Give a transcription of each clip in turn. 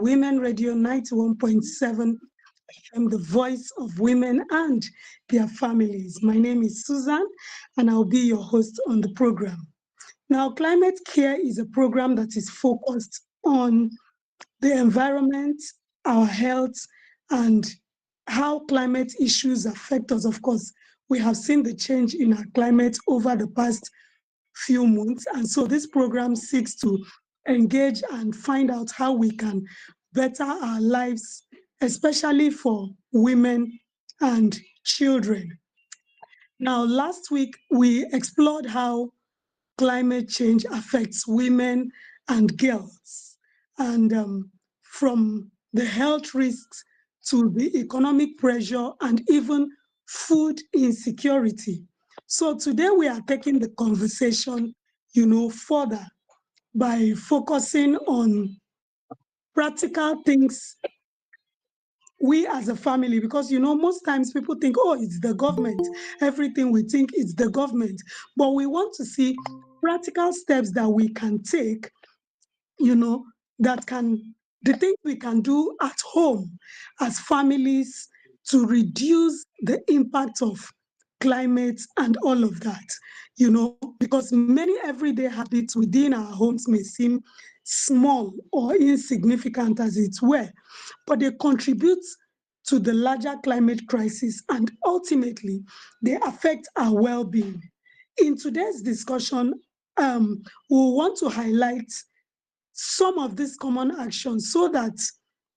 Women Radio 91.7 FM, the voice of women and their families. My name is Susan, and I'll be your host on the program. Now, Climate Care is a program that is focused on the environment, our health, and how climate issues affect us. Of course, we have seen the change in our climate over the past few months, and so this program seeks to engage and find out how we can better our lives, especially for women and children. Now, last week, we explored how climate change affects women and girls, and from the health risks to the economic pressure and even food insecurity. So today we are taking the conversation, further by focusing on practical things we as a family, because most times people think, oh, it's the government, everything we think it's the government, but we want to see practical steps that we can take, that can the things we can do at home as families to reduce the impact of climate and all of that, because many everyday habits within our homes may seem small or insignificant as it were, but they contribute to the larger climate crisis, and ultimately they affect our well-being. In today's discussion, we want to highlight some of these common actions so that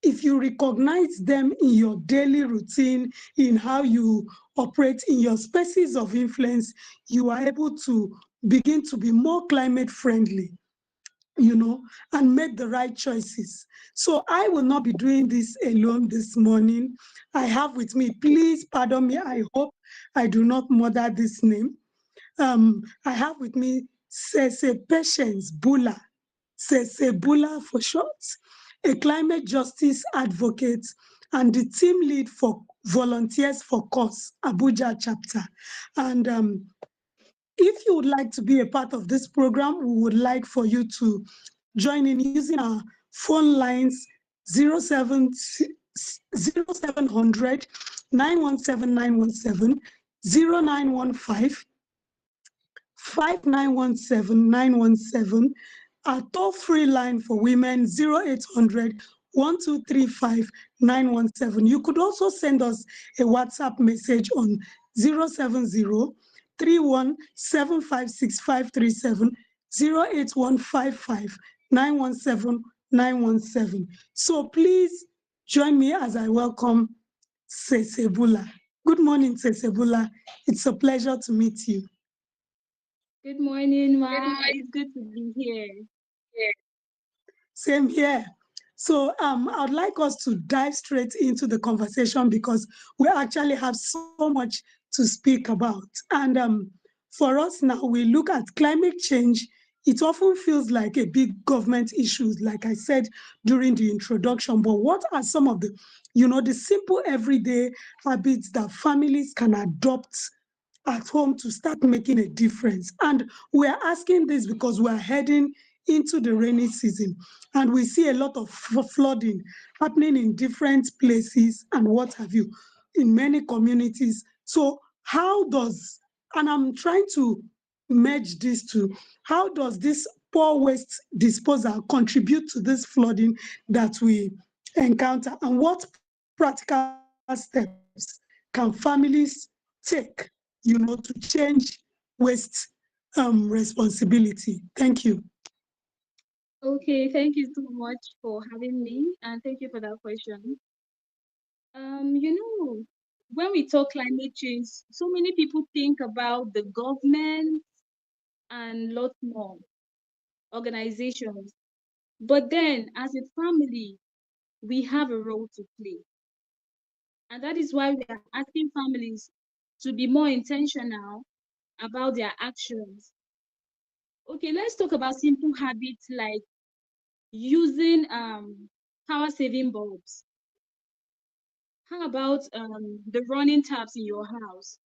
if you recognize them in your daily routine, in how you operate in your spaces of influence, you are able to begin to be more climate friendly, and make the right choices. So I will not be doing this alone this morning. I have with me, please pardon me, I hope I do not murder this name. I have with me Sese Patience Bula, Sese Bula for short, a climate justice advocate and the team lead for Volunteers for Cause, Abuja chapter. And if you would like to be a part of this program, we would like for you to join in using our phone lines 0700 917 917, 0915 5917 917, our toll-free line for women 0800 1235 917. You could also send us a WhatsApp message on 070 31756537, 08155 917 917. So please join me as I welcome Sesebula. Good morning, Sesebula. It's a pleasure to meet you. Good morning, Ma. It's good to be here. Same here. So I'd like us to dive straight into the conversation because we actually have so much to speak about. And for us now, we look at climate change. It often feels like a big government issue, like I said during the introduction. But what are some of the, the simple everyday habits that families can adopt at home to start making a difference? And we are asking this because we are heading into the rainy season, and we see a lot of flooding happening in different places and what have you, in many communities. So how does, and I'm trying to merge these two, how does this poor waste disposal contribute to this flooding that we encounter, and what practical steps can families take, to change waste responsibility? Thank you. Okay, thank you so much for having me, and thank you for that question. When we talk climate change, so many people think about the government and lots more organizations. But then, as a family, we have a role to play. And that is why we are asking families to be more intentional about their actions. Okay, let's talk about simple habits like using power saving bulbs. How about the running taps in your house?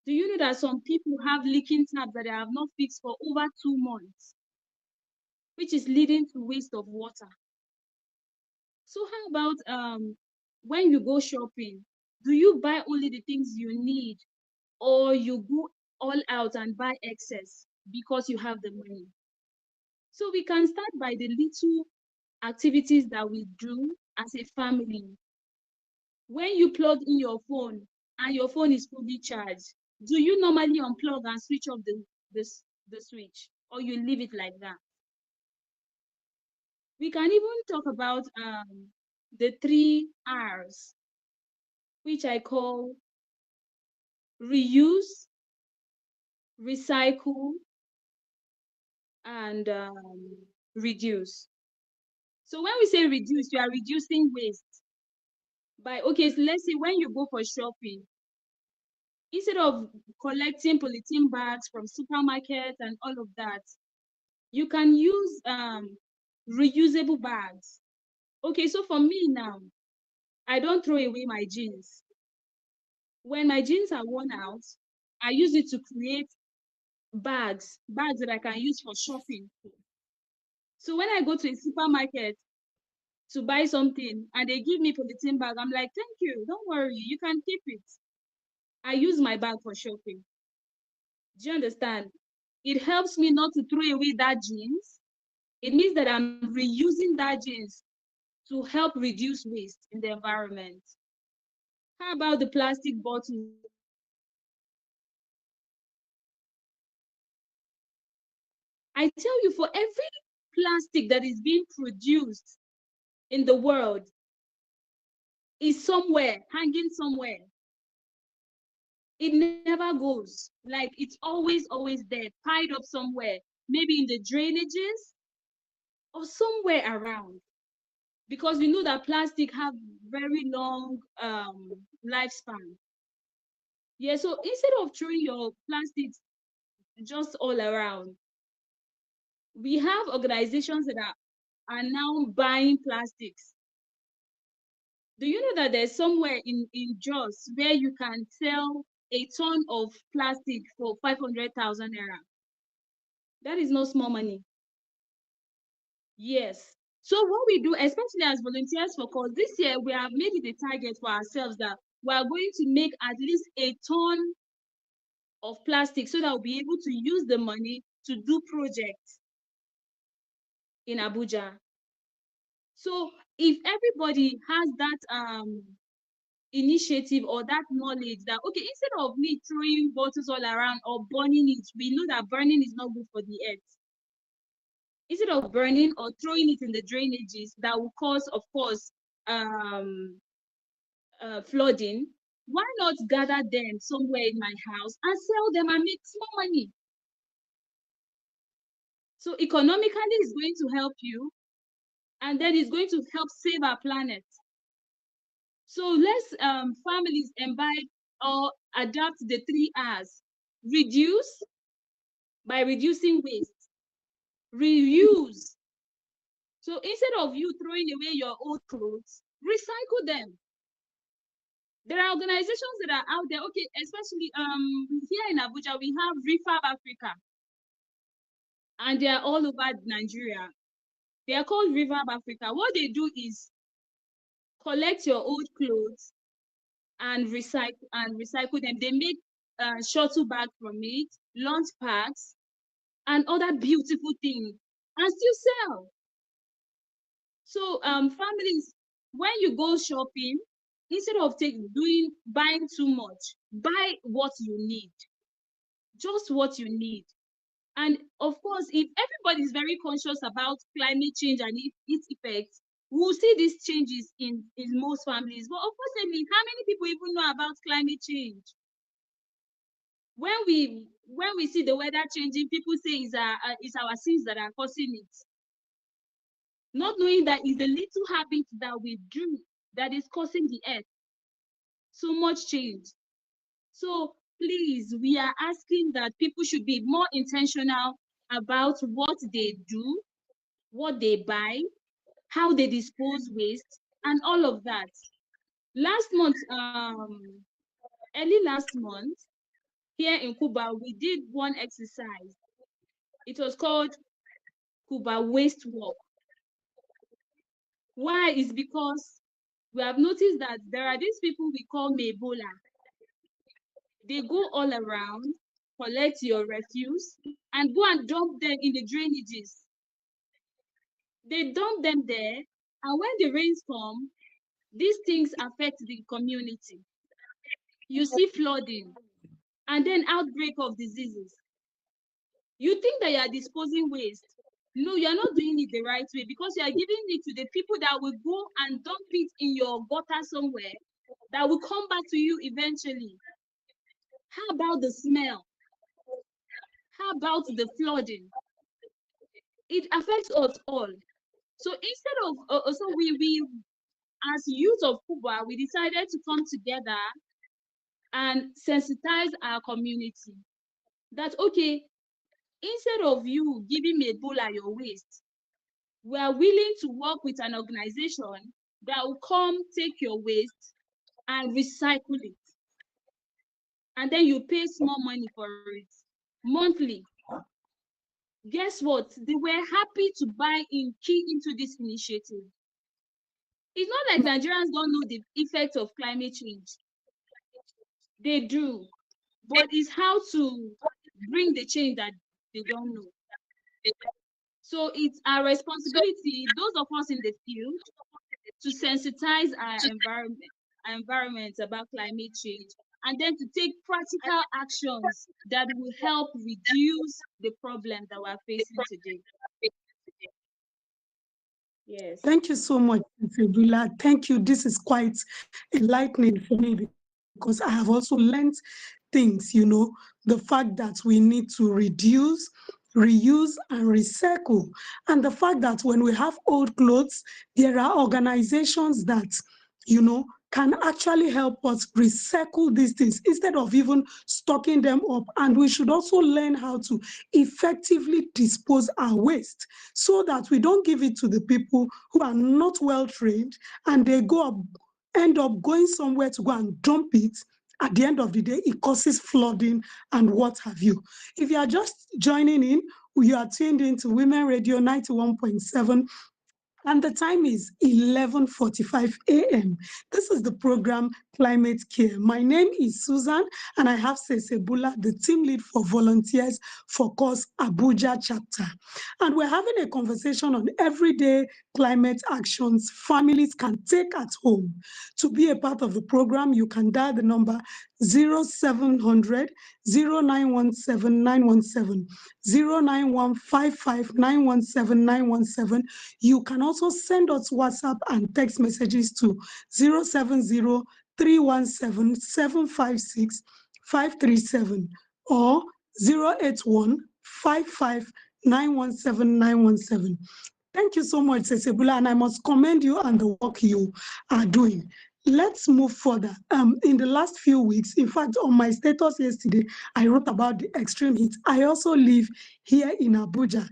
Do you know that some people have leaking taps that they have not fixed for over 2 months, which is leading to waste of water? So how about when you go shopping, do you buy only the things you need, or you go all out and buy excess because you have the money? So we can start by the little activities that we do as a family. When you plug in your phone and your phone is fully charged, do you normally unplug and switch off the, the switch, or you leave it like that? We can even talk about the 3 R's, which I call reuse, recycle, and reduce. So when we say reduce, you are reducing waste by, okay, so let's say when you go for shopping, instead of collecting polythene bags from supermarkets and all of that, you can use reusable bags. Okay, so for me now, I don't throw away my jeans. When my jeans are worn out, I use it to create bags that I can use for shopping. So when I go to a supermarket to buy something and they give me polythene bag, I'm like, thank you, don't worry, you can keep it. I use my bag for shopping. Do you understand? It helps me not to throw away that jeans. It means that I'm reusing that jeans to help reduce waste in the environment. How about the plastic bottles that are being I tell you, for every plastic that is being produced in the world is somewhere, hanging somewhere. It never goes. Like it's always there, piled up somewhere, maybe in the drainages or somewhere around. Because we know that plastic have very long lifespan. Yeah, so instead of throwing your plastics just all around, we have organizations that are now buying plastics. Do you know that there's somewhere in Jos where you can sell a ton of plastic for 500,000 naira? That is no small money. Yes. So what we do, especially as volunteers for cause, this year we have made it a target for ourselves that we are going to make at least a ton of plastic so that we'll be able to use the money to do projects in Abuja. So if everybody has that initiative or that knowledge that, okay, instead of me throwing bottles all around or burning it, we know that burning is not good for the earth. Instead of burning or throwing it in the drainages that will cause, of course, um flooding, why not gather them somewhere in my house and sell them and make small money? So economically it's going to help you, and then it's going to help save our planet. So let's families imbibe or adapt the 3 R's. Reduce by reducing waste. Reuse. So instead of you throwing away your old clothes, recycle them. There are organizations that are out there, okay, especially here in Abuja, we have Refab Africa, and they are all over Nigeria. They are called Refab Africa. What they do is collect your old clothes and recycle them. They make shuttle bags from it, lunch packs, and other beautiful things, and still sell. So families, when you go shopping, instead of buying too much, buy what you need, just what you need. And of course, if everybody is very conscious about climate change and its effects, we'll see these changes in most families. But unfortunately, how many people even know about climate change? When we see the weather changing, people say it's our sins that are causing it, not knowing that it's the little habits that we do that is causing the earth so much change. So please, we are asking that people should be more intentional about what they do, what they buy, how they dispose waste, and all of that. Last month, early last month, here in Cuba, we did one exercise. It was called Cuba Waste Walk. Why? Is because we have noticed that there are these people we call Mebola. They go all around, collect your refuse, and go and dump them in the drainages. They dump them there, and when the rains come, these things affect the community. You see flooding and then outbreak of diseases. You think that you are disposing waste. No, you are not doing it the right way, because you are giving it to the people that will go and dump it in your gutter somewhere that will come back to you eventually. How about the smell? How about the flooding? It affects us all. So instead of we as youth of Cuba, we decided to come together and sensitize our community that, okay, instead of you giving Ebola your waste, we are willing to work with an organization that will come take your waste and recycle it. And then you pay small money for it monthly. Guess what? They were happy to buy in key into this initiative. It's not like Nigerians don't know the effect of climate change. They do, but it's how to bring the change that they don't know. So it's our responsibility, those of us in the field, to sensitize our environment about climate change, and then to take practical actions that will help reduce the problem that we're facing today. Yes. Thank you so much, Fibula. Thank you. This is quite enlightening for me because I have also learned things, the fact that we need to reduce, reuse, and recycle. And the fact that when we have old clothes, there are organizations that, can actually help us recycle these things instead of even stocking them up. And we should also learn how to effectively dispose our waste so that we don't give it to the people who are not well trained and they end up going somewhere to go and dump it. At the end of the day, it causes flooding and what have you. If you are just joining in, you are tuned into Women Radio 91.7, and the time is 11:45 a.m. This is the program Climate Care. My name is Susan, and I have Sesebula, the team lead for volunteers for COS Abuja chapter. And we're having a conversation on everyday climate actions families can take at home. To be a part of the program, you can dial the number 0700 0917 917, 09155 917 917. You can also send us WhatsApp and text messages to 070 317 756 537 or 081 55 917 917. Thank you so much, Sesebula, and I must commend you on the work you are doing. Let's move further. In the last few weeks, in fact, on my status yesterday, I wrote about the extreme heat. I also live here in Abuja.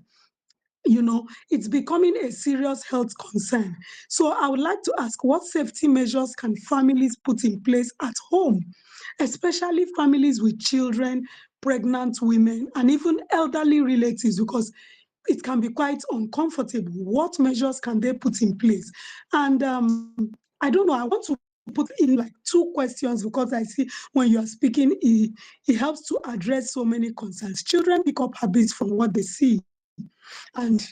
It's becoming a serious health concern. So I would like to ask, what safety measures can families put in place at home, especially families with children, pregnant women, and even elderly relatives, because it can be quite uncomfortable. What measures can they put in place? And I don't know, I want to put in like two questions because I see when you are speaking, it helps to address so many concerns. Children pick up habits from what they see. And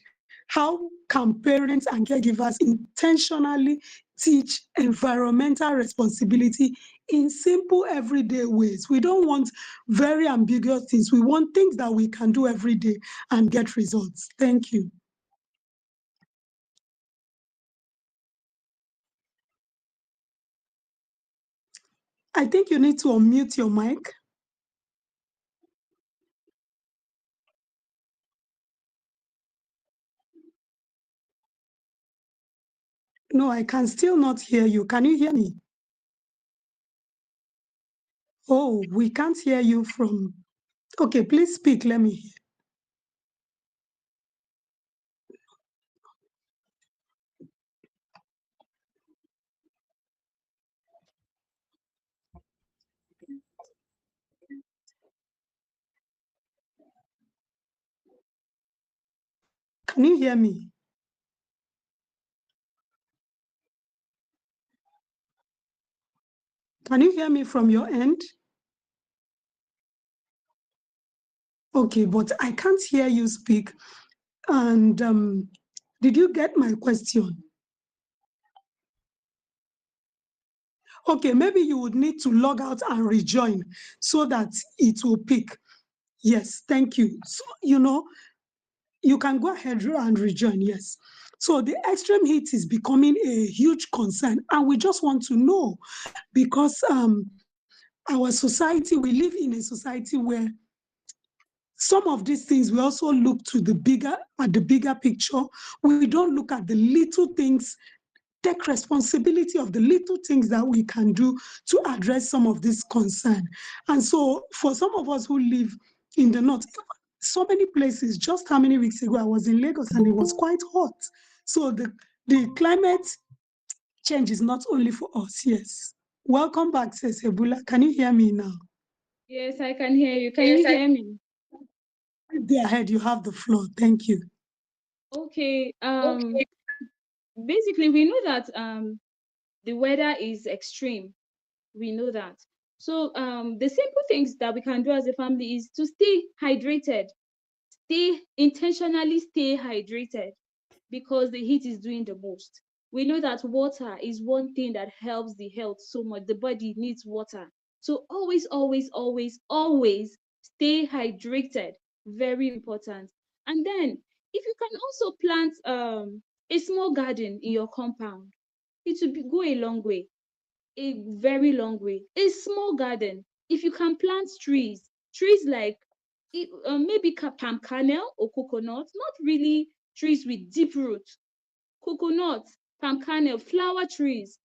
how can parents and caregivers intentionally teach environmental responsibility in simple everyday ways? We don't want very ambiguous things. We want things that we can do every day and get results. Thank you. I think you need to unmute your mic. No, I can still not hear you. Can you hear me? Oh, we can't hear you from. Okay, please speak. Let me hear. Can you hear me? Can you hear me from your end? Okay, but I can't hear you speak. And did you get my question? Okay, maybe you would need to log out and rejoin so that it will pick. Yes, thank you. So, you can go ahead and rejoin, yes. So the extreme heat is becoming a huge concern, and we just want to know because our society, we live in a society where some of these things we also look to the bigger picture. We don't look at the little things, take responsibility of the little things that we can do to address some of this concern. And so for some of us who live in the north, so many places, just how many weeks ago I was in Lagos and it was quite hot. So the climate change is not only for us. Yes. Welcome back, says Ebula. Can you hear me now? Yes, I can hear you. Can Yes, you hear me? go ahead. You have the floor. Thank you. Okay. Okay. Basically, we know that the weather is extreme. We know that. So the simple things that we can do as a family is to stay hydrated. Stay hydrated because the heat is doing the most. We know that water is one thing that helps the health so much. The body needs water. So always, always, always, always stay hydrated. Very important. And then if you can also plant a small garden in your compound, it will go a long way, a very long way. A small garden. If you can plant trees like maybe palm kernel or coconut, not really trees with deep roots, coconut, palm kernel, flower trees.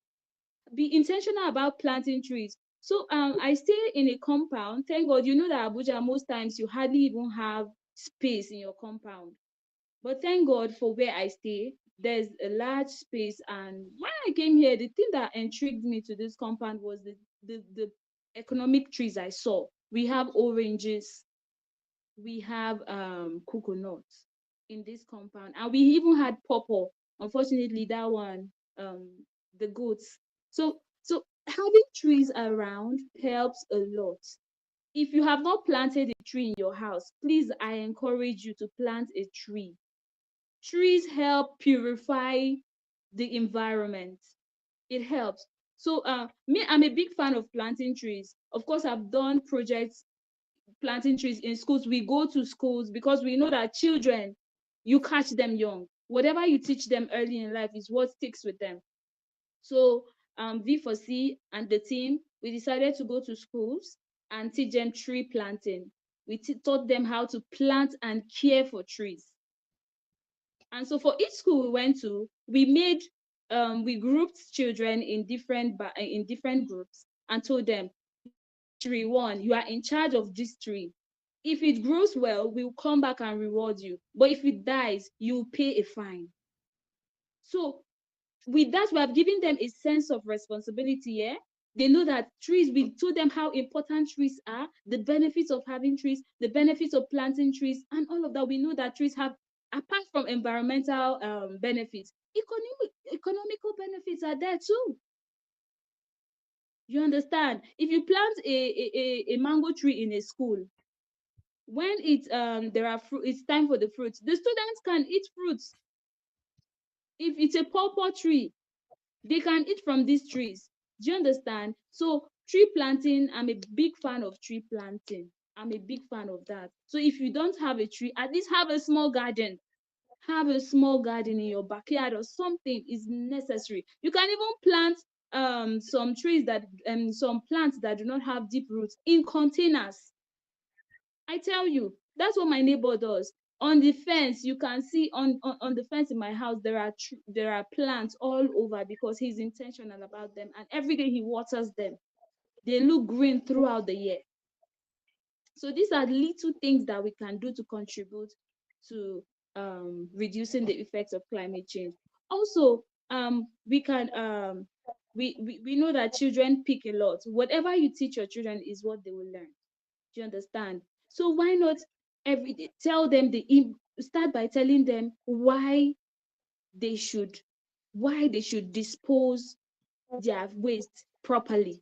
Be intentional about planting trees. So I stay in a compound. Thank God, you know that Abuja, most times you hardly even have space in your compound. But thank God for where I stay. There's a large space. And when I came here, the thing that intrigued me to this compound was the economic trees I saw. We have oranges, we have coconuts in this compound, and we even had pawpaw. Unfortunately, that one, the goats. So having trees around helps a lot. If you have not planted a tree in your house, please, I encourage you to plant a tree. Trees help purify the environment. It helps. So me, I'm a big fan of planting trees. Of course, I've done projects planting trees in schools. We go to schools because we know that children, you catch them young. Whatever you teach them early in life is what sticks with them. So V4C and the team, we decided to go to schools and teach them tree planting. We taught them how to plant and care for trees. And so for each school we went to, we grouped children in different groups and told them, tree one, you are in charge of this tree. If it grows well, we'll come back and reward you. But if it dies, you'll pay a fine. So with that, we have given them a sense of responsibility. Yeah, they know that trees. We told them how important trees are, the benefits of having trees, the benefits of planting trees, and all of that. We know that trees have, apart from environmental benefits, economical benefits are there too. You understand? If you plant a mango tree in a school, when there are fruit, it's time for the fruits. The students can eat fruits. If it's a pawpaw tree, they can eat from these trees. Do you understand? So tree planting, I'm a big fan of tree planting. I'm a big fan of that. So if you don't have a tree, at least have a small garden. Have a small garden in your backyard or something is necessary. You can even plant some plants that do not have deep roots in containers. I tell you, that's what my neighbor does. On the fence, you can see on the fence in my house, there are plants all over because he's intentional about them. And every day he waters them. They look green throughout the year. So these are little things that we can do to contribute to reducing the effects of climate change. Also, we can we know that children pick a lot. Whatever you teach your children is what they will learn. Do you understand? So why not every day tell them start by telling them they should why they should dispose their waste properly.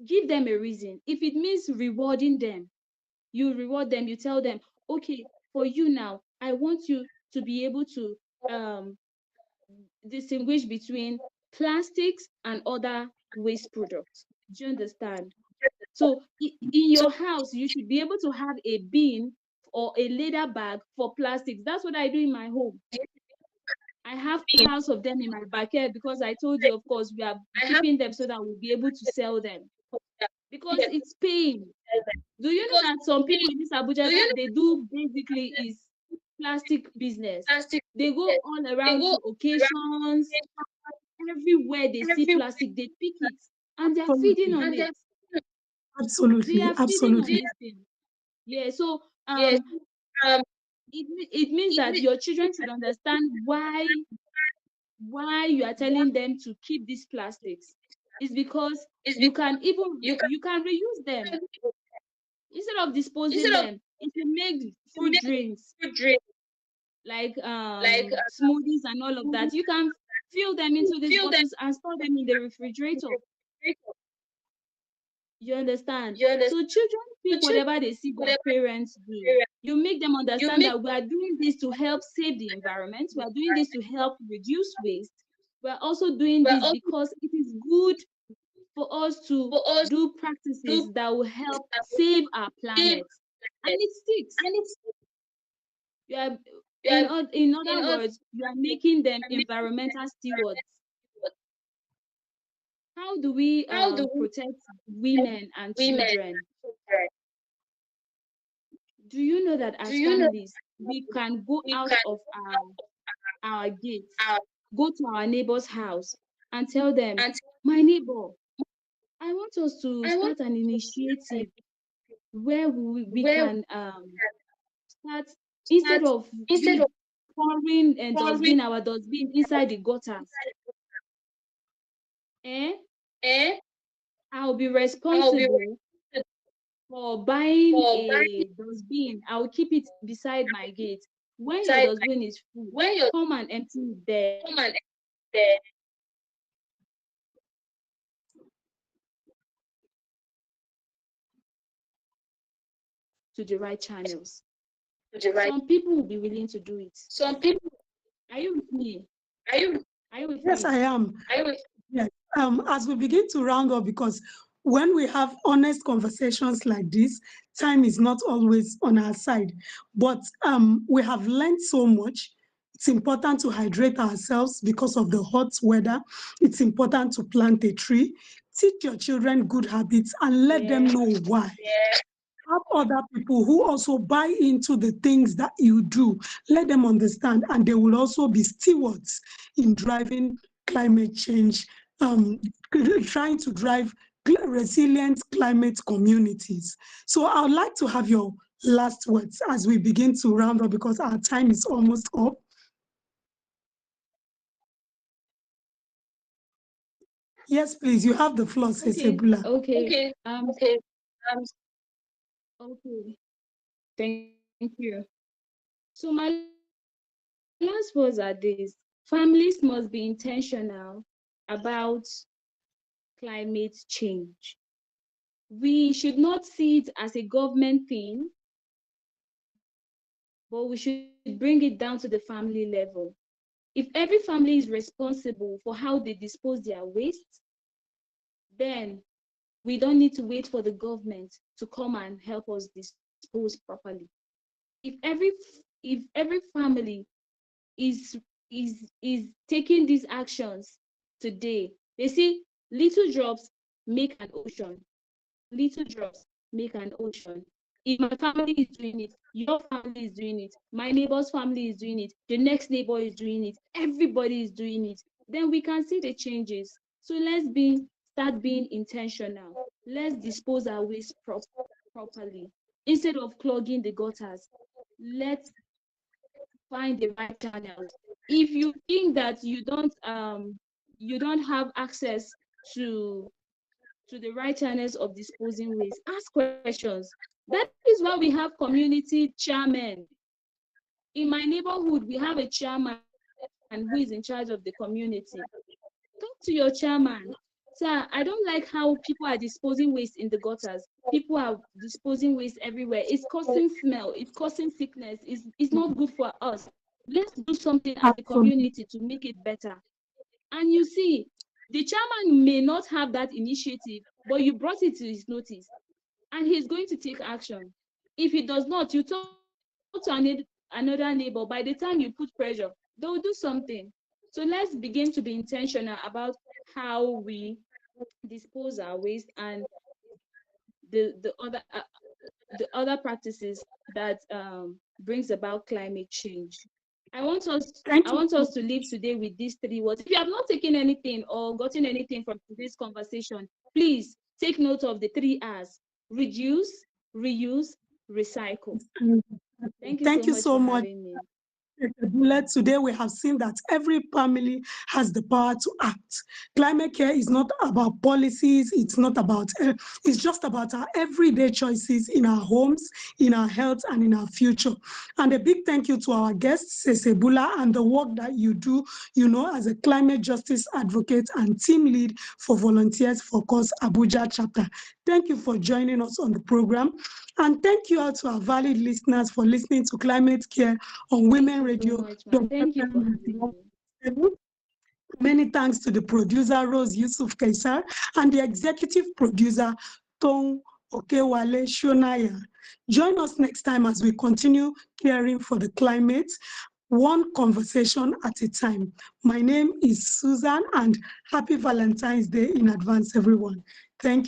give them a reason. If it means rewarding them, you reward them, you tell them, okay, for you now, I want you to be able to um, distinguish between plastics and other waste products. Do you understand? So in your house, you should be able to have a bin or a leather bag for plastics. That's what I do in my home. I have piles of them in my backyard because I told you, of course, we are keeping them so that we'll be able to sell them because it's paying. Do you know that some people in this Abuja that they do basically is plastic business? They go all around to occasions, everywhere they see plastic, they pick it and they are feeding Absolutely. on it. They Absolutely. are feeding on Absolutely. this thing. Yeah, so it means that your children should understand why you are telling them to keep these plastics. It's because you can reuse them instead of disposing them. If you make fruit drinks like smoothies and all of that, you can fill them into these bottles and store them in the refrigerator. You understand? So children pick whatever they see their parents do. You make them understand that we are doing this to help save the environment. We are doing this to help reduce waste. We are also doing this because it is good for us to do practices that will help save our planet. And it sticks. You are, in other words, you are making them environmental stewards. How do we protect women and children? Do you know that as families, we can go out of our gates, go to our neighbor's house, and tell them, my neighbor, I want us to start an initiative where we can start instead of you pouring and dustbin our dustbin inside the gutters. Eh? I'll be responsible for buying a dustbin. I'll keep it beside my gate. When your dustbin is full, come and empty it there to the right channels. Some people will be willing to do it. Are you with me? Are you with Yes, I me? am. Yes. As we begin to round up, because when we have honest conversations like this, time is not always on our side. But we have learned so much. It's important to hydrate ourselves because of the hot weather. It's important to plant a tree. Teach your children good habits and let them Yeah. know why. Have other people who also buy into the things that you do. Let them understand, and they will also be stewards in driving climate change, trying to drive resilient climate communities. So I would like to have your last words as we begin to round up because our time is almost up. Yes, please, you have the floor, Sesebula. Okay. Okay. Thank you. So my last words are this: families must be intentional about climate change. We should not see it as a government thing, but we should bring it down to the family level. If every family is responsible for how they dispose their waste, then we don't need to wait for the government to come and help us dispose properly. If every family is taking these actions today, they see little drops make an ocean. Little drops make an ocean. If my family is doing it, your family is doing it, my neighbor's family is doing it, the next neighbor is doing it, everybody is doing it, then we can see the changes. So start being intentional. Let's dispose our waste properly. Instead of clogging the gutters, let's find the right channels. If you think that you don't have access to the right channels of disposing waste, ask questions. That is why we have community chairmen. In my neighborhood, we have a chairman who is in charge of the community. Talk to your chairman. Sir, I don't like how people are disposing waste in the gutters. People are disposing waste everywhere. It's causing smell, it's causing sickness, it's not good for us. Let's do something as a Absolutely. community to make it better. And you see, the chairman may not have that initiative, but you brought it to his notice, and he's going to take action. If he does not, you talk to another neighbor. By the time you put pressure, they will do something. So let's begin to be intentional about how we dispose our waste and the other practices that brings about climate change. I Thank you. want us to live today with these three words. If you have not taken anything or gotten anything from today's conversation, please take note of the 3 R's: reduce, reuse, recycle. Thank you Thank so you much so for much. having me. Today, we have seen that every family has the power to act. Climate care is not about policies, it's not about, it's just about our everyday choices in our homes, in our health, and in our future. And a big thank you to our guest, Sesebula, and the work that you do, as a climate justice advocate and team lead for Volunteers for Cause Abuja chapter. Thank you for joining us on the program. And thank you all to our valued listeners for listening to Climate Care on Thank Women you so Radio. much, ma. Thank you for having me. Many thanks to the producer, Rose Yusuf Kaisar, and the executive producer, Tong Okewale Shonaya. Join us next time as we continue caring for the climate, one conversation at a time. My name is Susan, and happy Valentine's Day in advance, everyone. Thank you.